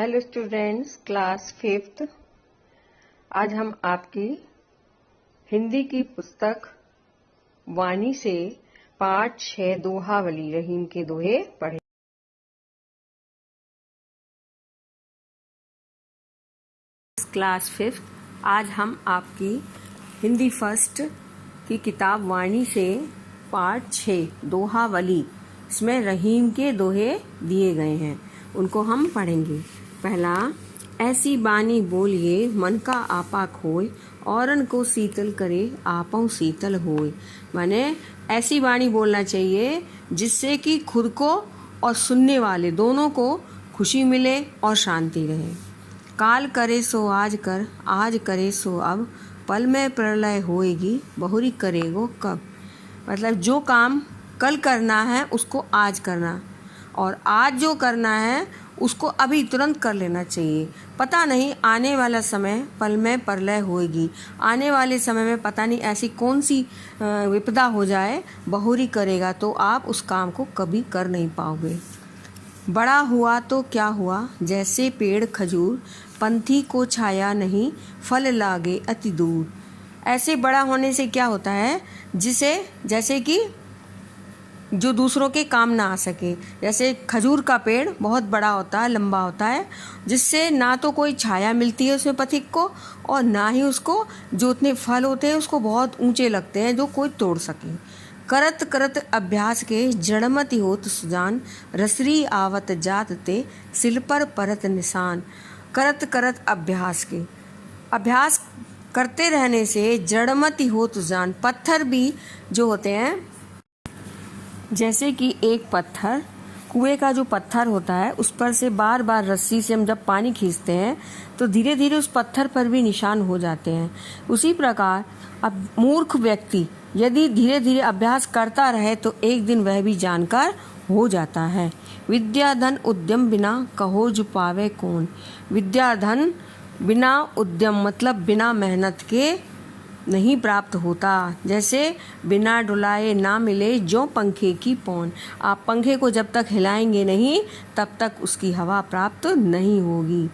Hello students, class 5th। आज हम आपकी हिंदी की पुस्तक वाणी से पाठ 6 दोहावली रहीम के दोहे पढ़े। क्लास 5th आज हम आपकी हिंदी फर्स्ट की किताब वाणी से पाठ 6 दोहावली, इसमें रहीम के दोहे दिए गए हैं, उनको हम पढ़ेंगे। पहला, ऐसी बानी बोलिए मन का आपा खोए, औरन को शीतल करे आपों शीतल होए। माने ऐसी बानी बोलना चाहिए जिससे कि खुद को और सुनने वाले दोनों को खुशी मिले और शांति रहे। काल करे सो आज कर, आज करे सो अब, पल में प्रलय होएगी बहुरी करेगो कब। मतलब जो काम कल करना है उसको आज करना, और आज जो करना है उसको अभी तुरंत कर लेना चाहिए। पता नहीं आने वाला समय पल में प्रलय होएगी, आने वाले समय में पता नहीं ऐसी कौन सी विपदा हो जाए, बहुरी करेगा तो आप उस काम को कभी कर नहीं पाओगे। बड़ा हुआ तो क्या हुआ जैसे पेड़ खजूर, पंथी को छाया नहीं फल लागे अति दूर। ऐसे बड़ा होने से क्या होता है, जैसे कि जो दूसरों के काम ना आ सके। जैसे खजूर का पेड़ बहुत बड़ा होता है, लंबा होता है, जिससे ना तो कोई छाया मिलती है उसमें पथिक को, और ना ही उसको जो उतने फल होते हैं उसको बहुत ऊंचे लगते हैं जो कोई तोड़ सके। करत करत अभ्यास के जड़मति होत सुजान, रसरी आवत जात ते सिल पर परत निशान। करत करत अभ्यास के, अभ्यास करते रहने से जड़मति होत सुजान, पत्थर भी जो होते हैं, जैसे कि एक पत्थर, कुएं का जो पत्थर होता है उस पर से बार बार रस्सी से हम जब पानी खींचते हैं तो धीरे धीरे उस पत्थर पर भी निशान हो जाते हैं। उसी प्रकार अब मूर्ख व्यक्ति यदि धीरे धीरे अभ्यास करता रहे तो एक दिन वह भी जानकार हो जाता है। विद्या धन उद्यम बिना कहो जो पावे कौन। विद्या धन बिना उद्यम मतलब बिना मेहनत के नहीं प्राप्त होता। जैसे बिना डुलाए ना मिले जो पंखे की पौन। आप पंखे को जब तक हिलाएंगे नहीं तब तक उसकी हवा प्राप्त नहीं होगी।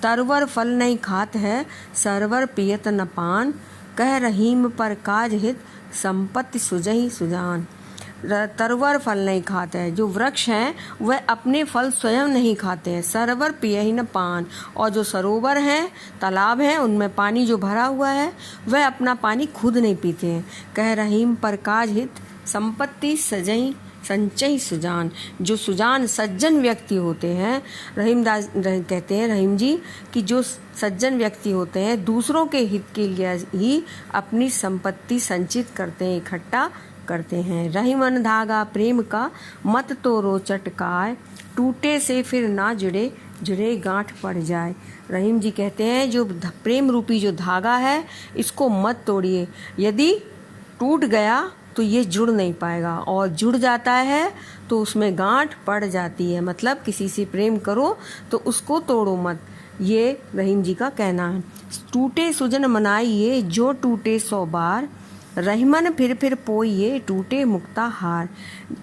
तरवर फल नहीं खात है सरवर पियत न पान, कह रहीम पर काज हित संपत्ति सुजहि सुजान। तरवर फल नहीं खाते हैं, जो वृक्ष हैं वह अपने फल स्वयं नहीं खाते हैं। सरवर पियहि न पान, और जो सरोवर हैं, तालाब हैं, उनमें पानी जो भरा हुआ है वह अपना पानी खुद नहीं पीते हैं। कह रहीम पर काज हित संपत्ति सजई संचय सुजान। जो सुजान सज्जन व्यक्ति होते हैं, रहीमदास कहते हैं रहीम जी कि जो सज्जन व्यक्ति होते हैं दूसरों के हित के लिए ही अपनी संपत्ति संचित करते हैं, इकट्ठा करते हैं। रही मन धागा प्रेम का मत तो रो चटकाए, टूटे से फिर ना जुड़े जुड़े गांठ पड़ जाए। रहीम जी कहते हैं जो प्रेम रूपी जो धागा है इसको मत तोड़िए, यदि टूट गया तो ये जुड़ नहीं पाएगा, और जुड़ जाता है तो उसमें गांठ पड़ जाती है। मतलब किसी से प्रेम करो तो उसको तोड़ो मत, ये रहीम जी का कहना है। टूटे सुजन मनाइए जो टूटे 100 बार, रहीमन फिर पोइए टूटे मुक्ता हार।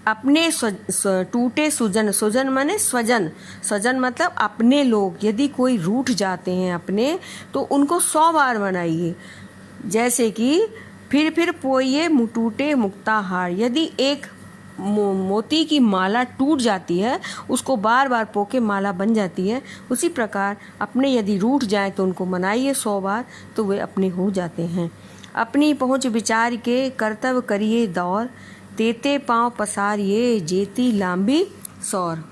अपने टूटे सुजन, सुजन माने स्वजन, स्वजन मतलब अपने लोग, यदि कोई रूठ जाते हैं अपने तो उनको 100 बार मनाइए। जैसे कि फिर पोइए टूटे मुक्ता हार। यदि एक मोती की माला टूट जाती है उसको बार बार पोके माला बन जाती है, उसी प्रकार अपने यदि रूठ जाए तो उनको मनाइए 100 बार तो वे अपने हो जाते हैं। अपनी पहुँच विचार के कर्तव्य करिए दौर, तेते पाँव पसारिए जेती लांबी सौर।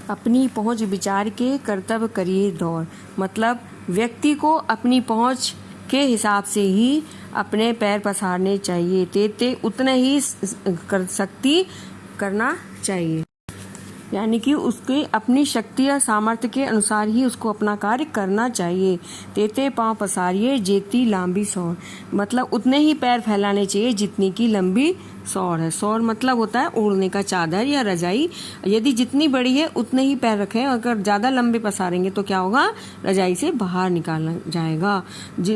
अपनी पहुँच विचार के कर्तव्य करिए दौर मतलब व्यक्ति को अपनी पहुँच के हिसाब से ही अपने पैर पसारने चाहिए, तेते उतने ही कर सकती करना चाहिए, यानी कि उसके अपनी शक्ति या सामर्थ्य के अनुसार ही उसको अपना कार्य करना चाहिए। तेते पाँव पसारिए जेती लंबी सौर मतलब उतने ही पैर फैलाने चाहिए जितनी की लंबी सौर है। सौर मतलब होता है ओढ़ने का चादर या रजाई। यदि जितनी बड़ी है उतने ही पैर रखें, अगर ज़्यादा लंबे पसारेंगे तो क्या होगा, रजाई से बाहर निकाला जाएगा।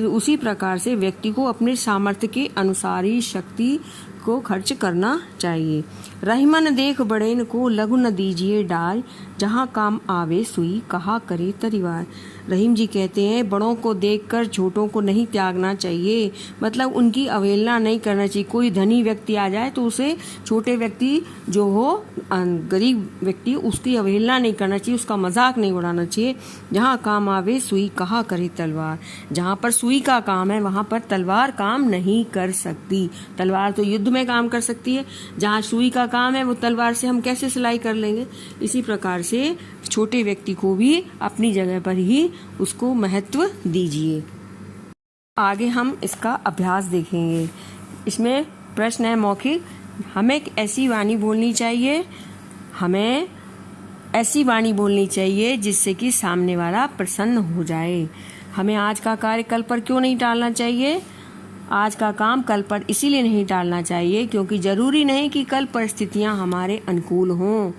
उसी प्रकार से व्यक्ति को अपने सामर्थ्य के अनुसार ही शक्ति को खर्च करना चाहिए। रहीमन देख बड़ेन को लघु न दीजिए डाल, जहाँ काम आवे सुई कहा करे तरीवार। रहीम जी कहते हैं बड़ों को देखकर छोटों को नहीं त्यागना चाहिए, मतलब उनकी अवहेलना नहीं करना चाहिए। कोई धनी व्यक्ति आ जाए तो उसे छोटे व्यक्ति जो हो, गरीब व्यक्ति, उसकी अवहेलना नहीं करना चाहिए, उसका मजाक नहीं उड़ाना चाहिए। जहाँ काम आवे सुई कहा करे तलवार, जहाँ पर सुई का काम है वहाँ पर तलवार काम नहीं कर सकती। तलवार तो युद्ध में काम कर सकती है, जहाँ सुई का काम है वो तलवार से हम कैसे सिलाई कर लेंगे। इसी प्रकार से छोटे व्यक्ति को भी अपनी जगह पर ही उसको महत्व दीजिए। आगे हम इसका अभ्यास देखेंगे। इसमें प्रश्न है मौखिक, हमें ऐसी वाणी बोलनी चाहिए, हमें ऐसी वाणी बोलनी चाहिए जिससे कि सामने वाला प्रसन्न हो जाए। हमें आज का कार्य कल पर क्यों नहीं टालना चाहिए? आज का काम कल पर इसीलिए नहीं टालना चाहिए क्योंकि जरूरी नहीं कि कल परिस्थितियां हमारे अनुकूल हों,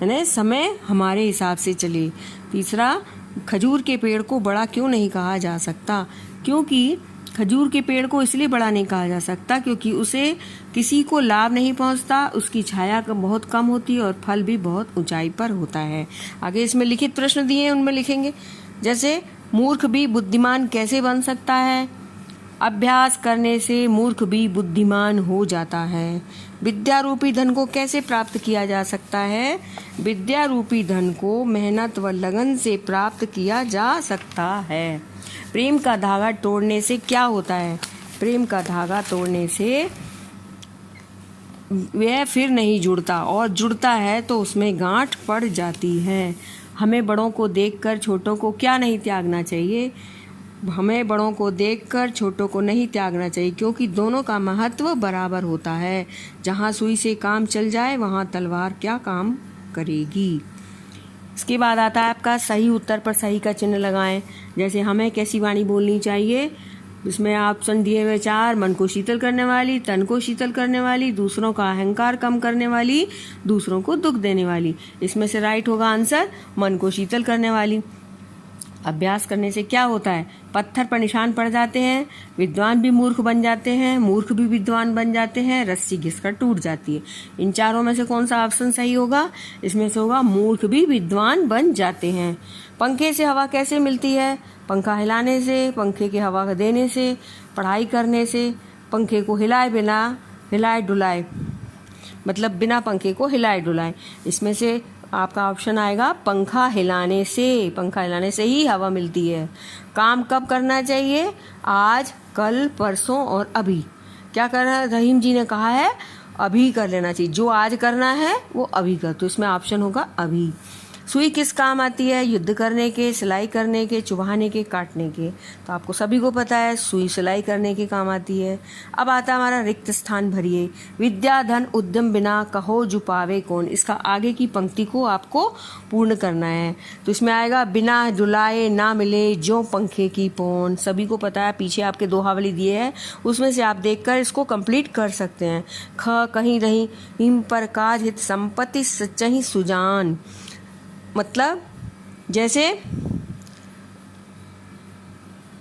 यानी समय हमारे हिसाब से चले। तीसरा, खजूर के पेड़ को बड़ा क्यों नहीं कहा जा सकता? क्योंकि खजूर के पेड़ को इसलिए बड़ा नहीं कहा जा सकता क्योंकि उसे किसी को लाभ नहीं पहुंचता, उसकी छाया बहुत कम होती है और फल भी बहुत ऊंचाई पर होता है। आगे इसमें लिखित प्रश्न दिए हैं, उनमें लिखेंगे। जैसे मूर्ख भी बुद्धिमान कैसे बन सकता है? अभ्यास करने से मूर्ख भी बुद्धिमान हो जाता है। विद्या रूपी धन को कैसे प्राप्त किया जा सकता है? विद्या रूपी धन को मेहनत व लगन से प्राप्त किया जा सकता है। प्रेम का धागा तोड़ने से क्या होता है? प्रेम का धागा तोड़ने से वह फिर नहीं जुड़ता, और जुड़ता है तो उसमें गांठ पड़ जाती है। हमें बड़ों को देखकर छोटों को क्या नहीं त्यागना चाहिए? हमें बड़ों को देखकर छोटों को नहीं त्यागना चाहिए क्योंकि दोनों का महत्व बराबर होता है। जहाँ सुई से काम चल जाए वहाँ तलवार क्या काम करेगी। इसके बाद आता है आपका सही उत्तर पर सही का चिन्ह लगाएं। जैसे हमें कैसी वाणी बोलनी चाहिए, इसमें ऑप्शन दिए हुए 4, मन को शीतल करने वाली, तन को शीतल करने वाली, दूसरों का अहंकार कम करने वाली, दूसरों को दुख देने वाली। इसमें से राइट होगा आंसर मन को शीतल करने वाली। अभ्यास करने से क्या होता है? पत्थर पर निशान पड़ जाते हैं, विद्वान भी मूर्ख बन जाते हैं, मूर्ख भी विद्वान बन जाते हैं, रस्सी घिसकर टूट जाती है। इन चारों में से कौन सा ऑप्शन सही होगा? इसमें से होगा मूर्ख भी विद्वान बन जाते हैं। पंखे से हवा कैसे मिलती है? पंखा हिलाने से, पंखे के हवा देने से, पढ़ाई करने से, पंखे को हिलाए बिना हिलाए डुलाए, मतलब बिना पंखे को हिलाए डुलाए। इसमें से आपका ऑप्शन आएगा पंखा हिलाने से। पंखा हिलाने से ही हवा मिलती है। काम कब करना चाहिए? आज, कल, परसों और अभी। क्या करना है? रहीम जी ने कहा है अभी कर लेना चाहिए। जो आज करना है वो अभी कर, तो इसमें ऑप्शन होगा अभी। सुई किस काम आती है? युद्ध करने के, सिलाई करने के, चुभाने के, काटने के। तो आपको सभी को पता है सुई सिलाई करने के काम आती है। अब आता है हमारा रिक्त स्थान भरिए। विद्या धन उद्यम बिना कहो जो पावे कौन। इसका आगे की पंक्ति को आपको पूर्ण करना है। तो इसमें आएगा बिना डुलाए ना मिले जो पंखे की पौन। सभी को पता है, पीछे आपके दोहावली दिए हैं, उसमें से आप देखकर इसको कंप्लीट कर सकते हैं। ख कहीं रही हिम पर काज हित संपत्ति सच्चही सुजान, मतलब जैसे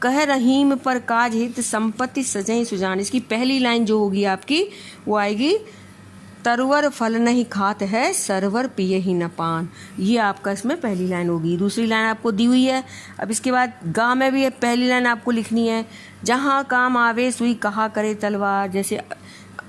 कह रहीम पर काज हित संपत्ति सजई सुजान। इसकी पहली लाइन जो होगी आपकी वो आएगी तरवर फल नहीं खात है सरवर पिए ही न पान। ये आपका इसमें पहली लाइन होगी। दूसरी लाइन आपको दी हुई है। अब इसके बाद गा में भी पहली लाइन आपको लिखनी है। जहाँ काम आवे सुई कहा करे तलवार। जैसे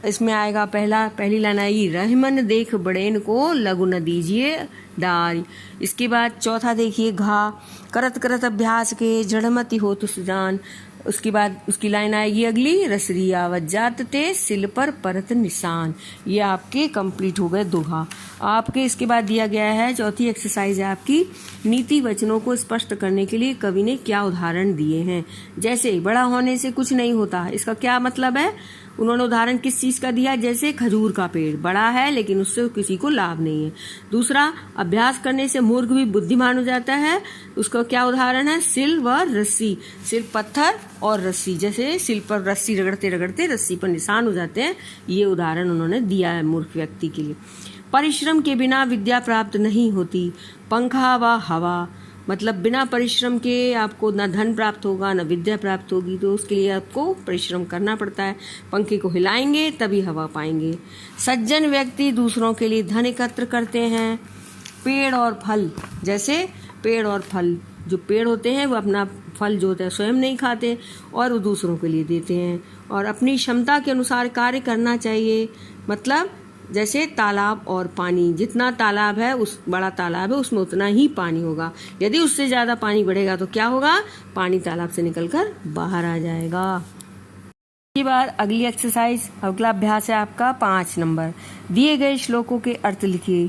इसमें आएगा पहली लाइन आएगी रहमन देख बड़ेन को लघु न दीजिए डाल। इसके बाद चौथा देखिए घा करत करत अभ्यास के जड़मति हो तो सुजान। उसके बाद उसकी लाइन आएगी अगली रसरी आवत जात ते सिल पर परत निशान। ये आपके कंप्लीट हो गए दोहा। आपके इसके बाद दिया गया है चौथी एक्सरसाइज है आपकी नीति वचनों को स्पष्ट करने के लिए कवि ने क्या उदाहरण दिए हैं। जैसे बड़ा होने से कुछ नहीं होता, इसका क्या मतलब है? उन्होंने उदाहरण किस चीज का दिया? जैसे खजूर का पेड़ बड़ा है लेकिन उससे किसी को लाभ नहीं है। दूसरा, अभ्यास करने से मूर्ख भी बुद्धिमान हो जाता है, उसका क्या उदाहरण है? सिल व रस्सी। सिल पत्थर और रस्सी, जैसे सिल पर रस्सी रगड़ते रगड़ते रस्सी पर निशान हो जाते हैं। ये उदाहरण उन्होंने दिया है मूर्ख व्यक्ति के लिए। परिश्रम के बिना विद्या प्राप्त नहीं होती। पंखा व हवा, मतलब बिना परिश्रम के आपको न धन प्राप्त होगा न विद्या प्राप्त होगी, तो उसके लिए आपको परिश्रम करना पड़ता है। पंखे को हिलाएंगे तभी हवा पाएंगे। सज्जन व्यक्ति दूसरों के लिए धन एकत्र करते हैं। पेड़ और फल, जैसे पेड़ और फल, जो पेड़ होते हैं वो अपना फल जो होता है स्वयं नहीं खाते और वो दूसरों के लिए देते हैं। और अपनी क्षमता के अनुसार कार्य करना चाहिए। मतलब जैसे तालाब और पानी, जितना तालाब है, उस बड़ा तालाब है, उसमें उतना ही पानी होगा। यदि उससे ज़्यादा पानी बढ़ेगा तो क्या होगा, पानी तालाब से निकलकर बाहर आ जाएगा। इसके बाद अगली एक्सरसाइज, अगला अभ्यास है आपका 5 नंबर। दिए गए श्लोकों के अर्थ लिखिए,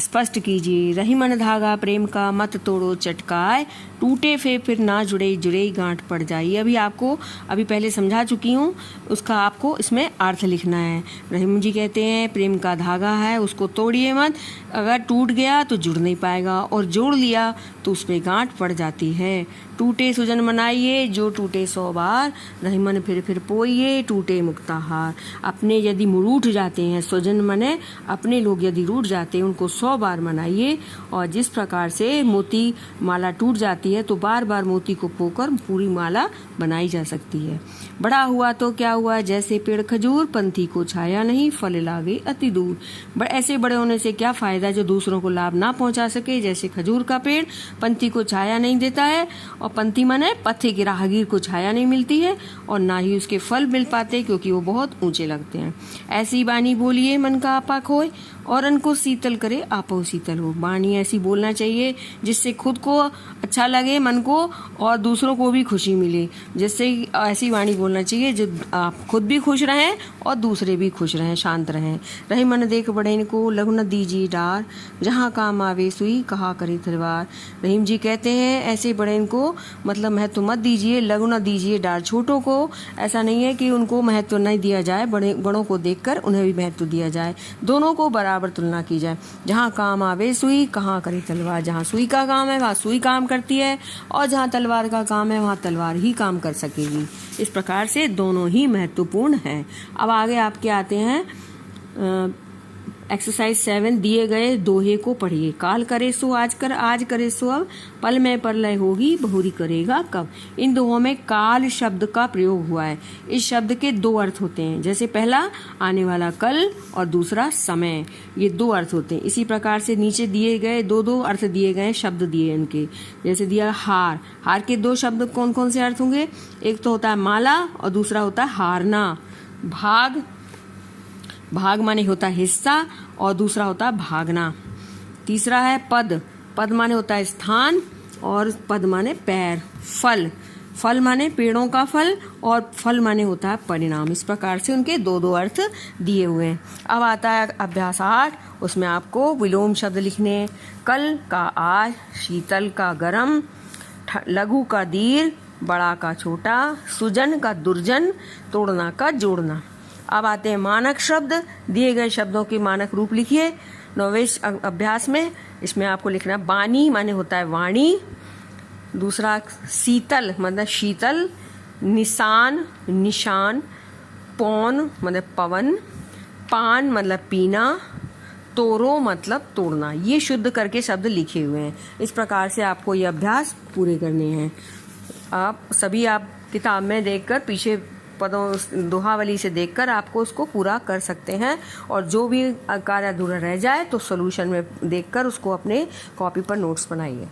स्पष्ट कीजिए। रही मन धागा प्रेम का, मत तोड़ो चटकाए, टूटे फिर ना जुड़े, जुड़े गांठ पड़ जाए। अभी पहले समझा चुकी हूँ, उसका आपको इसमें अर्थ लिखना है। रहीम जी कहते हैं प्रेम का धागा है, उसको तोड़िए मत, अगर टूट गया तो जुड़ नहीं पाएगा, और जोड़ लिया तो उस पर गांठ पड़ जाती है। टूटे सुजन मनाइए, जो टूटे 100 बार, रही मन फिर पोइए, टूटे मुक्ताहार। अपने यदि रूठ जाते हैं, सुजन मने अपने लोग यदि रूठ जाते हैं, उनको 100 बार मनाइए। और जिस प्रकार से मोती माला टूट जाती है तो बार बार मोती को पोकर पूरी माला बनाई जा सकती है। बड़ा हुआ तो क्या हुआ, जैसे पेड़ खजूर, पंथी को छाया नहीं, फल लागे अति दूर। ऐसे बड़े होने से क्या फायदा जो दूसरों को लाभ ना पहुंचा सके। जैसे खजूर का पेड़ पंथी को छाया नहीं देता है, और पंथी माने पथे के राहगीर को छाया नहीं मिलती है, और ना ही उसके फल मिल पाते क्योंकि वो बहुत ऊंचे लगते हैं। ऐसी बानी बोलिए मन का आपा खोए, और उनको शीतल करे आपो शीतल हो। वाणी ऐसी बोलना चाहिए जिससे खुद को अच्छा लगे मन को, और दूसरों को भी खुशी मिले। जिससे ऐसी वाणी बोलना चाहिए जो आप खुद भी खुश रहें और दूसरे भी खुश रहें, शांत रहें। रही मन देख बड़े इनको, लघु न दीजिए डार, जहाँ काम आवे सुई कहा करे तलवार। रहीम जी कहते हैं ऐसे बड़े इनको मतलब महत्व मत दीजिए, लघु न दीजिए डार। छोटों को ऐसा नहीं है कि उनको महत्व नहीं दिया जाए, बड़ों को देखकर उन्हें भी महत्व दिया जाए। दोनों को बराबर तुलना की जाए। जहाँ काम आवे सुई कहाँ करे तलवार। जहाँ सुई का काम है वहाँ सुई काम करती है, और जहाँ तलवार का काम है वहाँ तलवार ही काम कर सकेगी। इस प्रकार से दोनों ही महत्वपूर्ण हैं। अब आगे आपके आते हैं एक्सरसाइज 7। दिए गए दोहे को पढ़िए। काल करे सो आज कर, आज करे सो अब, पल में परलय होगी बहुरी करेगा कब। इन दोहों में काल शब्द का प्रयोग हुआ है। इस शब्द के 2 अर्थ होते हैं। जैसे पहला आने वाला कल और दूसरा समय, ये 2 अर्थ होते हैं। इसी प्रकार से नीचे दिए गए 2 अर्थ दिए गए, शब्द दिए इनके। जैसे दिया हार, हार के 2 शब्द कौन कौन से अर्थ होंगे, एक तो होता है माला और दूसरा होता है हारना। भाग, भाग माने होता है हिस्सा और दूसरा होता है भागना। तीसरा है पद, पद माने होता है स्थान और पद माने पैर। फल, फल माने पेड़ों का फल और फल माने होता है परिणाम। इस प्रकार से उनके 2 अर्थ दिए हुए हैं। अब आता है अभ्यास 8, उसमें आपको विलोम शब्द लिखने। कल का आज, शीतल का गरम, लघु का दीर्घ, बड़ा का छोटा, सुजन का दुर्जन, तोड़ना का जोड़ना। अब आते हैं मानक शब्द। दिए गए शब्दों के मानक रूप लिखिए 9वें अभ्यास में। इसमें आपको लिखना बानी माने होता है वाणी, दूसरा शीतल मतलब शीतल, निशान निशान, पौन मतलब पवन, पान मतलब पीना, तोड़ो मतलब तोड़ना। ये शुद्ध करके शब्द लिखे हुए हैं। इस प्रकार से आपको ये अभ्यास पूरे करने हैं। आप किताब में देखकर पीछे पदों दोहावली से देखकर आपको उसको पूरा कर सकते हैं, और जो भी कार्य अधूरा रह जाए तो सॉल्यूशन में देखकर उसको अपने कॉपी पर नोट्स बनाइए।